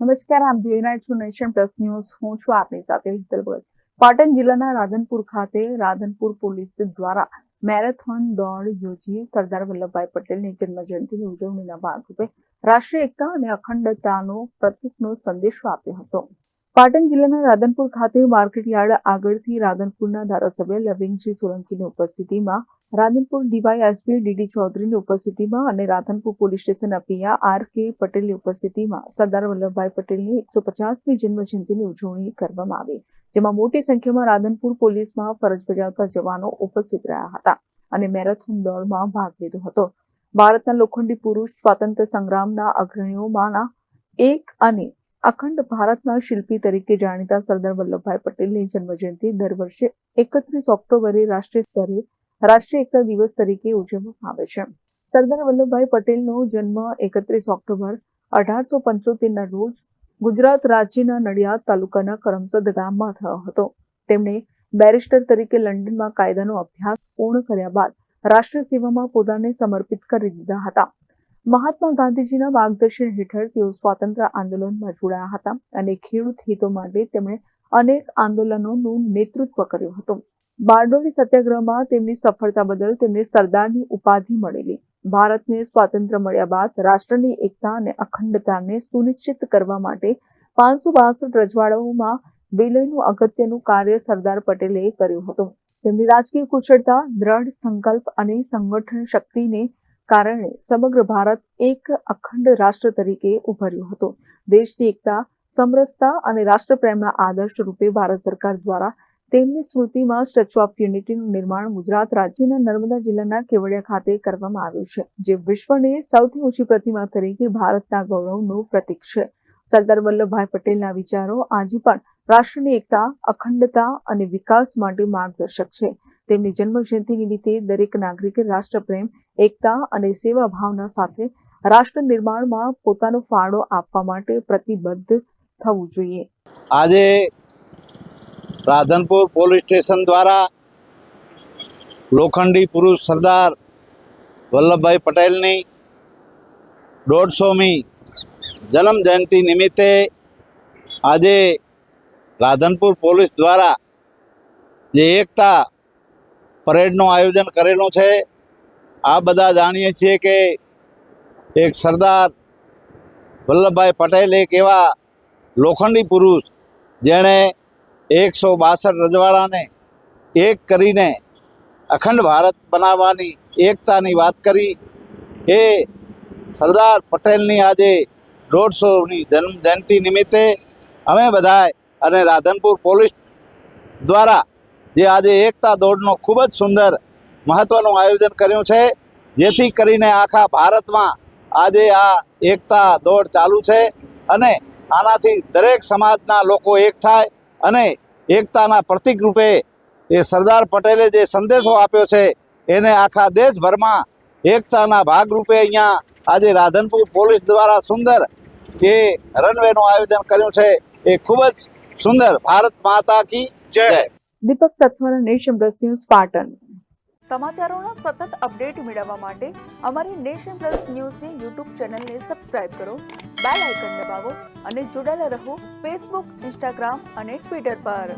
નમસ્કાર, આપ જોઈ રહ્યા છો નેશન પ્લસ ન્યૂઝ. હું છું આપની સાથે હિતલ ભગત. પાટણ જિલ્લાના રાધનપુર ખાતે રાધનપુર પોલીસ દ્વારા મેરેથોન દોડ યોજી સરદાર વલ્લભભાઈ પટેલની જન્મજયંતિની ઉજવણીના ભાગરૂપે રાષ્ટ્રીય એકતા અને અખંડતાનો પ્રતીકનો સંદેશો આપ્યો હતો. પાટણ જિલ્લાના રાધનપુર ખાતે માર્કેટ યાર્ડ આગળથી રાધનપુરના ધારાસભ્ય લવિંગજી સોલંકીની ઉપસ્થિતિમાં, રાધનપુર ડીવાયએસપી ડીડી ચૌધરીની ઉપસ્થિતિમાં અને રાધનપુર પોલીસ સ્ટેશનના પીઆઈ આર.કે. પટેલની ઉપસ્થિતિમાં સરદાર વલ્લભભાઈ પટેલની 150મી જન્મજયંતિની ઉજવણી કરવામાં આવી, જેમાં મોટી સંખ્યામાં રાધનપુર પોલીસમાં ફરજ બજાવતા જવાનો ઉપસ્થિત રહ્યા હતા અને મેરેથોન દોડમાં ભાગ લીધો હતો. ભારતના લોખંડી પુરુષ, સ્વાતંત્ર્ય સંગ્રામના અગ્રણીઓમાંના એક અને અખંડ ભારતના શિલ્પી તરીકે જાણીતા સરદાર વલ્લભભાઈ પટેલની જન્મજયંતિ દર વર્ષે 31 ઓક્ટોબરે રાષ્ટ્રીય સ્તરે રાષ્ટ્રીય એકતા દિવસ તરીકે ઉજવવામાં આવે છે. સરદાર વલ્લભભાઈ પટેલનો જન્મ 31 ઓક્ટોબર 1875ના રોજ ગુજરાત રાજ્યના નડિયાદ તાલુકાના કરમસદ ગામમાં થયો હતો. તેમણે બેરિસ્ટર તરીકે લંડનમાં કાયદાનો અભ્યાસ પૂર્ણ કર્યા બાદ રાષ્ટ્રીય સેવામાં પોતાને સમર્પિત કરી દીધા હતા. મહાત્મા ગાંધીજીના માર્ગદર્શન હેઠળ તેઓ સ્વાતંત્ર્ય આંદોલનમાં જોડાયા હતા અને ખેડૂત હિતો માટે તેમણે અનેક આંદોલનોનું નેતૃત્વ કર્યું હતું. બારડોલી સત્યાગ્રહમાં તેમની સફળતા બદલ તેમને સરદારની ઉપાધિ મળેલી. ભારતને સ્વાતંત્ર્ય મળ્યા બાદ રાષ્ટ્રની એકતા અને અખંડતાને સુનિશ્ચિત કરવા માટે 562 રજવાડાઓમાં વિલયનું અગત્યનું કાર્ય સરદાર પટેલે કર્યું હતું. તેમની રાજકીય કુશળતા, દ્રઢ સંકલ્પ અને સંગઠન શક્તિને કારણે સમગ્ર ભારત એક અખંડ રાષ્ટ્ર તરીકે ઉભર્યું હતું. દેશની એકતા, સમરસતા અને રાષ્ટ્રપ્રેમના આદર્શ રૂપે ભારત સરકાર દ્વારા તેમની સ્મૃતિમાં સ્ટેચ્યુ ઓફ યુનિટીનું નિર્માણ ગુજરાત રાજ્યના નર્મદા જિલ્લાના કેવડિયા ખાતે કરવામાં આવ્યું છે, જે વિશ્વની સૌથી ઊંચી પ્રતિમા તરીકે ભારતના ગૌરવનું પ્રતીક છે. સરદાર વલ્લભભાઈ પટેલના વિચારો આજે પણ રાષ્ટ્રની એકતા, અખંડતા અને વિકાસ માટે માર્ગદર્શક છે. તેમની જન્મજયંતિ નિમિત્તે દરેક નાગરિકે રાષ્ટ્રપ્રેમ, એકતા અને સેવા ભાવના સાથે રાષ્ટ્ર નિર્માણમાં પોતાનો ફાળો આપવા માટે પ્રતિબદ્ધ થવું જોઈએ. આજે રાધનપુર પોલીસ સ્ટેશન દ્વારા લોખંડી પુરુષ સરદાર વલ્લભભાઈ પટેલની 150મી જન્મ જયંતિ નિમિત્તે આજે રાધનપુર પોલીસ દ્વારા જે એકતા પરેડનું આયોજન કરેલું છે. આ બધા જાણીએ છીએ કે એક સરદાર વલ્લભભાઈ પટેલ એક એવા લોખંડી પુરુષ જેણે 162 રજવાડાને એક કરીને અખંડ ભારત બનાવવાની એકતાની વાત કરી. એ સરદાર પટેલની આજે 150મી જન્મ જયંતિ નિમિત્તે અમે બધાએ અને રાધનપુર પોલીસ દ્વારા જે આજે એકતા દોડનો ખૂબ જ સુંદર મહત્ત્વનું આયોજન કર્યું છે, જેથી કરીને આખા ભારતમાં આજે આ એકતા દોડ ચાલુ છે અને આનાથી દરેક સમાજના લોકો એક થાય અને એકતાના પ્રતીક રૂપે એ સરદાર પટેલે જે સંદેશો આપ્યો છે એને આખા દેશભરમાં એકતાના ભાગરૂપે અહીંયા આજે રાધનપુર પોલીસ દ્વારા સુંદર એ રનવેનું આયોજન કર્યું છે. એ ખૂબ જ સુંદર. ભારત માતા કી જય. Deepak Sathwara, nation plus news, Patan. સમાચારોના સતત અપડેટ મેળવવા માટે અમારી નેશન પ્લસ ન્યૂઝની યુટ્યુબ ચેનલને સબસ્ક્રાઇબ કરો, બેલ આઇકન દબાવો અને જોડાયેલા રહો ફેસબુક, ઇન્સ્ટાગ્રામ અને ટ્વિટર પર.